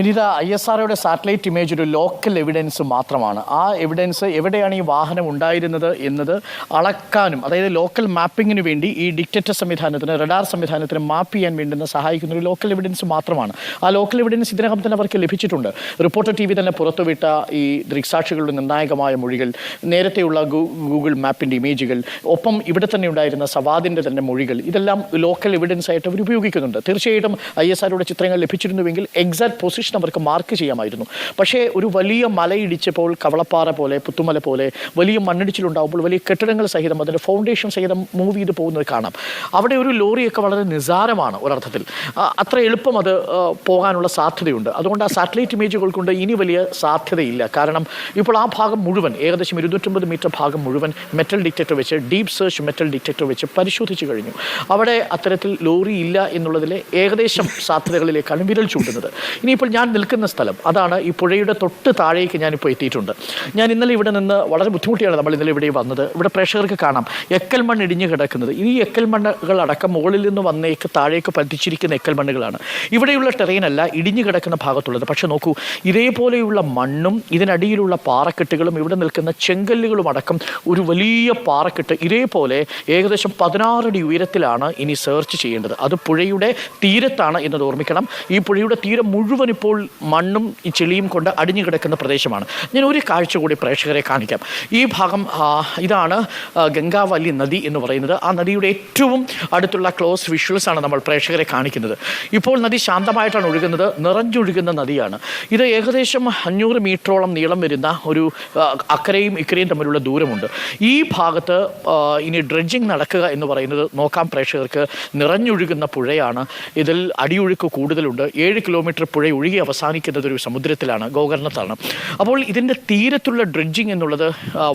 വിനീത, ISROയുടെ satellite image ഒരു local evidence മാത്രമാണ്. ആ എവിഡൻസ് എവിടെയാണ് ഈ വാഹനം ഉണ്ടായിരുന്നത് എന്നത് അളക്കാനും, അതായത് ലോക്കൽ മാപ്പിങ്ങിന് വേണ്ടി ഈ ഡിറ്റക്ടർ സംവിധാനത്തിന്, റഡാർ സംവിധാനത്തിന് മാപ്പ് ചെയ്യാൻ വേണ്ടുന്ന സഹായിക്കുന്ന ഒരു ലോക്കൽ എവിഡൻസ് മാത്രമാണ്. ആ ലോക്കൽ എവിഡൻസ് ഇതിനകം തന്നെ അവർക്ക് ലഭിച്ചിട്ടുണ്ട്. റിപ്പോർട്ടർ TV തന്നെ പുറത്തുവിട്ട ഈ ദൃക്സാക്ഷികളുടെ നിർണായകമായ മൊഴികൾ, നേരത്തെയുള്ള ഗൂഗിൾ മാപ്പിൻ്റെ ഇമേജുകൾ, ഒപ്പം ഇവിടെ തന്നെ ഉണ്ടായിരുന്ന സവാദിൻ്റെ തന്നെ മൊഴികൾ, ഇതെല്ലാം ലോക്കൽ എവിഡൻസ് ആയിട്ട് അവർ ഉപയോഗിക്കുന്നുണ്ട്. തീർച്ചയായിട്ടും ISROയുടെ ചിത്രങ്ങൾ ലഭിച്ചിരുന്നുവെങ്കിൽ എക്സാക്ട് പൊസിഷൻ അവർക്ക് മാർക്ക് ചെയ്യാമായിരുന്നു. പക്ഷേ ഒരു വലിയ മലയിടിച്ചപ്പോൾ, കവളപ്പാറ പോലെ, പുത്തുമല പോലെ വലിയ മണ്ണിടിച്ചിലുണ്ടാകുമ്പോൾ വലിയ കെട്ടിടങ്ങൾ സഹിതം അതിൻ്റെ ഫൗണ്ടേഷൻ സഹിതം മൂവ് ചെയ്ത് പോകുന്നത് കാണാം. അവിടെ ഒരു ലോറിയൊക്കെ വളരെ നിസാരമാണ് ഒരർത്ഥത്തിൽ. അത്ര എളുപ്പം അത് പോകാനുള്ള സാധ്യതയുണ്ട്. അതുകൊണ്ട് ആ സാറ്റലൈറ്റ് ഇമേജുകൾ കൊണ്ട് ഇനി വലിയ സാധ്യതയില്ല. കാരണം ഇപ്പോൾ ആ ഭാഗം മുഴുവൻ, ഏകദേശം 250 മീറ്റർ ഭാഗം മുഴുവൻ മെറ്റൽ ഡിറ്റക്ടർ വെച്ച്, ഡീപ് സെർച്ച് മെറ്റൽ ഡിറ്റക്ടർ വെച്ച് പരിശോധിച്ച് കഴിഞ്ഞു. അവിടെ അത്തരത്തിൽ ലോറി ഇല്ല എന്നുള്ളതിലെ ഏകദേശം സാധ്യതകളിലേക്കാണ് വിരൽ ചൂണ്ടുന്നത്. ഇനിയിപ്പോൾ ഞാൻ നിൽക്കുന്ന സ്ഥലം അതാണ്. ഈ പുഴയുടെ തൊട്ട് താഴേക്ക് ഞാനിപ്പോൾ എത്തിയിട്ടുണ്ട്. ഞാൻ ഇന്നലെ ഇവിടെ നിന്ന് വളരെ ബുദ്ധിമുട്ടിയാണ് നമ്മൾ ഇന്നലെ ഇവിടെ വന്നത്. ഇവിടെ പ്രേക്ഷകർക്ക് കാണാം എക്കൽ മണ്ണ് ഇടിഞ്ഞു കിടക്കുന്നത്. ഈ എക്കൽ മണ്ണുകളടക്കം മുകളിൽ നിന്ന് വന്നേക്ക് താഴേക്ക് പതിച്ചിരിക്കുന്ന എക്കൽ മണ്ണുകളാണ്. ഇവിടെയുള്ള ടെറൈനല്ല ഇടിഞ്ഞു കിടക്കുന്ന ഭാഗത്തുള്ളത്. പക്ഷെ നോക്കൂ, ഇതേപോലെയുള്ള മണ്ണും ഇതിനടിയിലുള്ള പാറക്കെട്ടുകളും ഇവിടെ നിൽക്കുന്ന ചെങ്കല്ലുകളും അടക്കം ഒരു വലിയ പാറക്കെട്ട് ഇതേപോലെ ഏകദേശം 16 അടി ഉയരത്തിലാണ് ഇനി സെർച്ച് ചെയ്യേണ്ടത്. അത് പുഴയുടെ തീരത്താണ് എന്നത് ഓർമ്മിക്കണം. ഈ പുഴയുടെ തീരം മുഴുവൻ ഇപ്പോൾ മണ്ണും ഈ ചെളിയും കൊണ്ട് അടിഞ്ഞു കിടക്കുന്ന പ്രദേശമാണ്. ഞാൻ ഒരു കാഴ്ച കൂടി പ്രേക്ഷകരെ കാണിക്കാം. ഈ ഭാഗം ഇതാണ് ഗംഗാവലി നദി എന്ന് പറയുന്നത്. ആ നദിയുടെ ഏറ്റവും അടുത്തുള്ള ക്ലോസ് വിഷ്വൽസ് ആണ് നമ്മൾ പ്രേക്ഷകരെ കാണിക്കുന്നത്. ഇപ്പോൾ നദി ശാന്തമായിട്ടാണ് ഒഴുകുന്നത്, നിറഞ്ഞൊഴുകുന്ന നദിയാണ്. ഇത് ഏകദേശം 500 മീറ്ററോളം നീളം വരുന്ന ഒരു അക്കരയും ഇക്കരയും തമ്മിലുള്ള ദൂരമുണ്ട്. ഈ ഭാഗത്ത് ഇനി ഡ്രഡ്ജിങ് നടക്കുക എന്ന് പറയുന്നത് നോക്കാം പ്രേക്ഷകർക്ക്. നിറഞ്ഞൊഴുകുന്ന പുഴയാണ്. ഇതിൽ അടിയൊഴുക്ക് കൂടുതലുണ്ട്. 7 കിലോമീറ്റർ പുഴ ഒഴുകി അവസാനിക്കുന്നത് ഒരു സമുദ്രത്തിലാണ്, ഗോകർണത്താണ്. അപ്പോൾ ഇതിൻ്റെ തീരത്തുള്ള ഡ്രഡ്ജിങ് എന്നുള്ളത്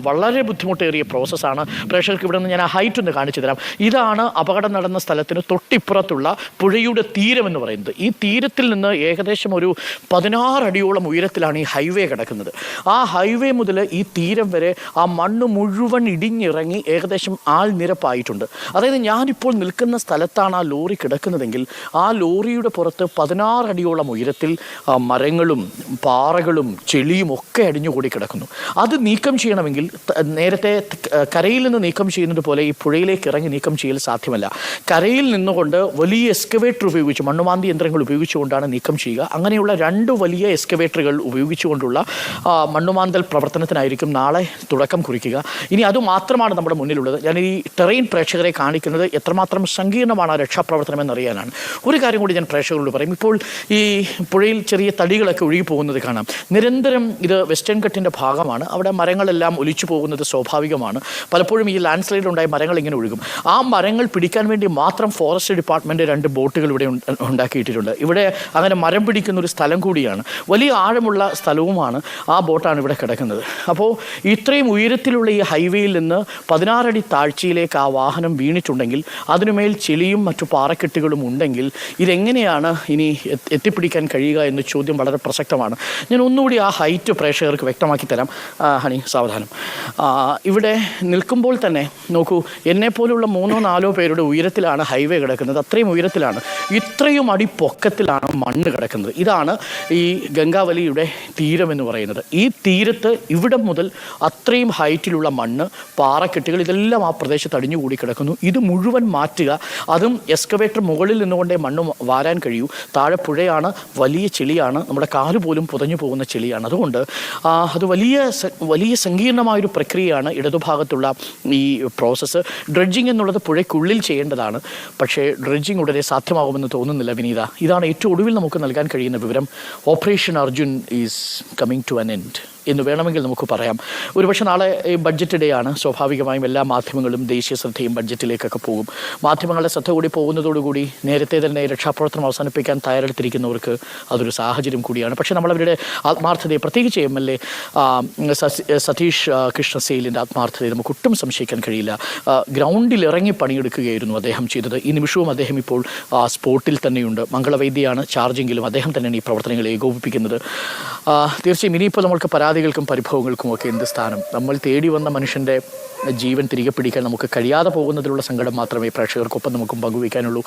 വളരെ ബുദ്ധിമുട്ടേറിയ പ്രോസസ്സാണ്. പ്രേക്ഷകർക്ക് ഇവിടെ നിന്ന് ഞാൻ ആ ഹൈറ്റ് ഒന്ന് കാണിച്ചു തരാം. ഇതാണ് അപകടം നടന്ന സ്ഥലത്തിന് തൊട്ടിപ്പുറത്തുള്ള പുഴയുടെ തീരം എന്ന് പറയുന്നത്. ഈ തീരത്തിൽ നിന്ന് ഏകദേശം ഒരു 16 അടിയോളം ഉയരത്തിലാണ് ഈ ഹൈവേ കിടക്കുന്നത്. ആ ഹൈവേ മുതൽ ഈ തീരം വരെ ആ മണ്ണ് മുഴുവൻ ഇടിഞ്ഞിറങ്ങി ഏകദേശം ആൾനിരപ്പായിട്ടുണ്ട്. അതായത് ഞാനിപ്പോൾ നിൽക്കുന്ന സ്ഥലത്താണ് ആ ലോറി കിടക്കുന്നതെങ്കിൽ ആ ലോറിയുടെ പുറത്ത് 16 അടിയോളം ഉയരത്തിൽ മരങ്ങളും പാറകളും ചെളിയും ഒക്കെ അടിഞ്ഞുകൂടി കിടക്കുന്നു. അത് നീക്കം ചെയ്യണമെങ്കിൽ നേരത്തെ കരയിൽ നിന്ന് നീക്കം ചെയ്യുന്നത് പോലെ ഈ പുഴയിലേക്ക് ഇറങ്ങി നീക്കം ചെയ്യൽ സാധ്യമല്ല. കരയിൽ നിന്നുകൊണ്ട് വലിയ എക്സ്കവേറ്റർ ഉപയോഗിച്ച്, മണ്ണുമാന്തി യന്ത്രങ്ങൾ ഉപയോഗിച്ചുകൊണ്ടാണ് നീക്കം ചെയ്യുക. അങ്ങനെയുള്ള 2 വലിയ എക്സ്കവേറ്ററുകൾ ഉപയോഗിച്ചുകൊണ്ടുള്ള മണ്ണുമാന്തൽ പ്രവർത്തനത്തിനായിരിക്കും നാളെ തുടക്കം കുറിക്കുക. ഇനി അതുമാത്രമാണ് നമ്മുടെ മുന്നിലുള്ളത്. ഞാൻ ഈ ടെറൈൻ പ്രേക്ഷകരെ കാണിക്കുന്നത് എത്രമാത്രം സങ്കീർണമാണ് ആ രക്ഷാപ്രവർത്തനം എന്നറിയാനാണ്. ഒരു കാര്യം കൂടി ഞാൻ പ്രേക്ഷകരോട് പറയും. ഇപ്പോൾ ഈ പുഴയിൽ ചെറിയ തടികളൊക്കെ ഒഴുകി പോകുന്നത് കാണാം. നിരന്തരം ഇത് വെസ്റ്റേൺ ഘട്ടിൻ്റെ ഭാഗമാണ്. അവിടെ മരങ്ങളെല്ലാം ഒലിച്ചു പോകുന്നത് സ്വാഭാവികമാണ്. പലപ്പോഴും ഈ ലാൻഡ് സ്ലൈഡിലുണ്ടായ മരങ്ങൾ ഇങ്ങനെ ഒഴുകും. ആ മരങ്ങൾ പിടിക്കാൻ വേണ്ടി മാത്രം ഫോറസ്റ്റ് ഡിപ്പാർട്ട്മെൻറ്റ് 2 ബോട്ടുകൾ ഇവിടെ ഉണ്ടാക്കിയിട്ടുണ്ട്. ഇവിടെ അങ്ങനെ മരം പിടിക്കുന്ന ഒരു സ്ഥലം കൂടിയാണ്. വലിയ ആഴമുള്ള സ്ഥലവുമാണ്. ആ ബോട്ടാണ് ഇവിടെ കിടക്കുന്നത്. അപ്പോൾ ഇത്രയും ഉയരത്തിലുള്ള ഈ ഹൈവേയിൽ നിന്ന് 16 അടി താഴ്ചയിലേക്ക് ആ വാഹനം വീണിട്ടുണ്ടെങ്കിൽ, അതിനുമേൽ ചെളിയും മറ്റു പാറക്കെട്ടുകളും ഉണ്ടെങ്കിൽ ഇതെങ്ങനെയാണ് ഇനി എത്തിപ്പിടിക്കാൻ കഴിയുക എന്ന ചോദ്യം വളരെ പ്രസക്തമാണ്. ഞാൻ ഒന്നുകൂടി ആ ഹൈറ്റ് പ്രേക്ഷകർക്ക് വ്യക്തമാക്കി തരാം. ഹണി, സാവധാനം. ഇവിടെ നിൽക്കുമ്പോൾ തന്നെ നോക്കൂ, എന്നെപ്പോലുള്ള 3-4 പേരുടെ ഉയരത്തിലാണ് ഹൈവേ കിടക്കുന്നത്. അത്രയും ഉയരത്തിലാണ്, ഇത്രയും അടി പൊക്കത്തിലാണ് മണ്ണ് കിടക്കുന്നത്. ഇതാണ് ഈ ഗംഗാവലിയുടെ തീരം എന്ന് പറയുന്നത്. ഈ തീരത്ത് ഇവിടെ മുതൽ അത്രയും ഹൈറ്റിലുള്ള മണ്ണ്, പാറക്കെട്ടുകൾ, ഇതെല്ലാം ആ പ്രദേശത്ത് അടിഞ്ഞുകൂടി കിടക്കുന്നു. ഇത് മുഴുവൻ മാറ്റുക, അതും എക്സ്കവേറ്റർ മുകളിൽ നിന്നുകൊണ്ടേ മണ്ണ് വാരാൻ കഴിയൂ. താഴെ പുഴയാണ്, വലിയ ചെളിയാണ്, നമ്മുടെ കാല് പോലും പുതഞ്ഞു പോകുന്ന ചെളിയാണ്. അതുകൊണ്ട് അത് വലിയ സങ്കീർണമായൊരു പ്രക്രിയയാണ് ഇടതുഭാഗത്തുള്ള ഈ പ്രോസസ്സ്. ഡ്രഡ്ജിങ് എന്നുള്ളത് പുഴയ്ക്കുള്ളിൽ ചെയ്യേണ്ടതാണ്. പക്ഷേ ഡ്രഡ്ജിങ് ഉടനെ സാധ്യമാകുമെന്ന് തോന്നുന്നില്ല വിനീത. ഇതാണ് ഏറ്റവും ഒടുവിൽ നമുക്ക് നൽകാൻ കഴിയുന്ന വിവരം. Operation Arjun is coming to an end എന്ന് വേണമെങ്കിൽ നമുക്ക് പറയാം. ഒരുപക്ഷെ നാളെ ബഡ്ജറ്റ് ഡേ ആണ്. സ്വാഭാവികമായും എല്ലാ മാധ്യമങ്ങളും ദേശീയ ശ്രദ്ധയും ബഡ്ജറ്റിലേക്കൊക്കെ പോകും. മാധ്യമങ്ങളുടെ ശ്രദ്ധ കൂടി പോകുന്നതോടുകൂടി നേരത്തെ തന്നെ രക്ഷാപ്രവർത്തനം അവസാനിപ്പിക്കാൻ തയ്യാറെടുത്തിരിക്കുന്നവർക്ക് അതൊരു സാഹചര്യം കൂടിയാണ്. പക്ഷേ നമ്മളവരുടെ ആത്മാർത്ഥതയെ, പ്രത്യേകിച്ച് MLA സതീഷ് കൃഷ്ണ സെയിലിൻ്റെ ആത്മാർത്ഥതയെ നമുക്ക് ഒട്ടും സംശയിക്കാൻ കഴിയില്ല. ഗ്രൗണ്ടിൽ ഇറങ്ങി പണിയെടുക്കുകയായിരുന്നു അദ്ദേഹം ചെയ്തത്. ഈ നിമിഷവും അദ്ദേഹം ഇപ്പോൾ സ്പോട്ടിൽ തന്നെയുണ്ട്. മംഗളവൈദ്യയാണ് ചാർജെങ്കിലും അദ്ദേഹം തന്നെയാണ് ഈ പ്രവർത്തനങ്ങൾ ഏകോപിപ്പിക്കുന്നത്. തീർച്ചയായും ഇനിയിപ്പോൾ നമ്മൾക്ക് പരാതികൾക്കും പരിഭവങ്ങൾക്കും ഒക്കെ എന്ത് സ്ഥാനം? നമ്മൾ തേടി വന്ന മനുഷ്യൻ്റെ ജീവൻ തിരികെ പിടിക്കാൻ നമുക്ക് കഴിയാതെ പോകുന്നതിലുള്ള സങ്കടം മാത്രമേ പ്രേക്ഷകർക്കൊപ്പം നമുക്കും പങ്കുവയ്ക്കാനുള്ളൂ.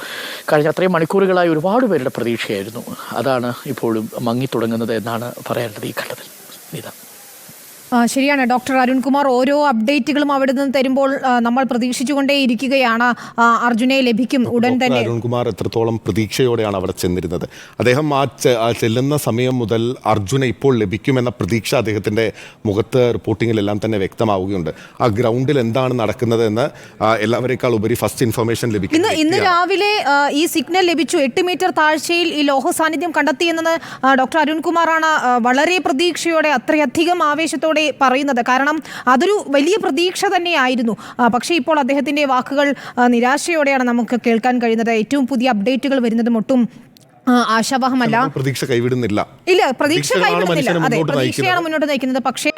കഴിഞ്ഞ അത്രയും മണിക്കൂറുകളായി ഒരുപാട് പേരുടെ പ്രതീക്ഷയായിരുന്നു. അതാണ് ഇപ്പോഴും മങ്ങിത്തുടങ്ങുന്നത് എന്നാണ് പറയേണ്ടത് ഈ ഘട്ടത്തിൽ. നീത. ശരിയാണ് ഡോക്ടർ അരുൺകുമാർ. ഓരോ അപ്ഡേറ്റുകളും അവിടെ നിന്ന് തരുമ്പോൾ നമ്മൾ പ്രതീക്ഷിച്ചുകൊണ്ടേയിരിക്കുകയാണ് അർജുനെ ലഭിക്കും ഉടൻ തന്നെ. അരുൺകുമാർ എത്രത്തോളം പ്രതീക്ഷയോടെയാണ് അവിടെ ചെന്നിരുന്നത്. അദ്ദേഹം ആ ചെല്ലുന്ന സമയം മുതൽ അർജുനെ ഇപ്പോൾ ലഭിക്കുമെന്ന പ്രതീക്ഷ അദ്ദേഹത്തിൻ്റെ മുഖത്ത് റിപ്പോർട്ടിങ്ങിലെല്ലാം തന്നെ വ്യക്തമാവുകയുണ്ട്. ആ ഗ്രൗണ്ടിൽ എന്താണ് നടക്കുന്നത് എന്ന് എല്ലാവരേക്കാൾ ഉപരി ഫസ്റ്റ് ഇൻഫർമേഷൻ ലഭിക്കുന്നു. ഇന്ന് രാവിലെ ഈ സിഗ്നൽ ലഭിച്ചു. 8 മീറ്റർ താഴ്ചയിൽ ഈ ലോഹ സാന്നിധ്യം കണ്ടെത്തിയെന്നത് ഡോക്ടർ അരുൺകുമാറാണ് വളരെ പ്രതീക്ഷയോടെ അത്രയധികം ആവേശത്തോടെ പറയുന്നത്. കാരണം അതൊരു വലിയ പ്രതീക്ഷ തന്നെയായിരുന്നു. പക്ഷേ ഇപ്പോൾ അദ്ദേഹത്തിന്റെ വാക്കുകൾ നിരാശയോടെയാണ് നമുക്ക് കേൾക്കാൻ കഴിയുന്നത്. ഏറ്റവും പുതിയ അപ്ഡേറ്റുകൾ വരുന്നതും ഒട്ടും ആശാവഹമല്ല. പ്രതീക്ഷ കൈവിടുന്നില്ല. ഇല്ല, പ്രതീക്ഷ കൈവിടുന്നില്ല. അതെ, പ്രതീക്ഷയാണ് മുന്നോട്ട് നയിക്കുന്നത്. പക്ഷേ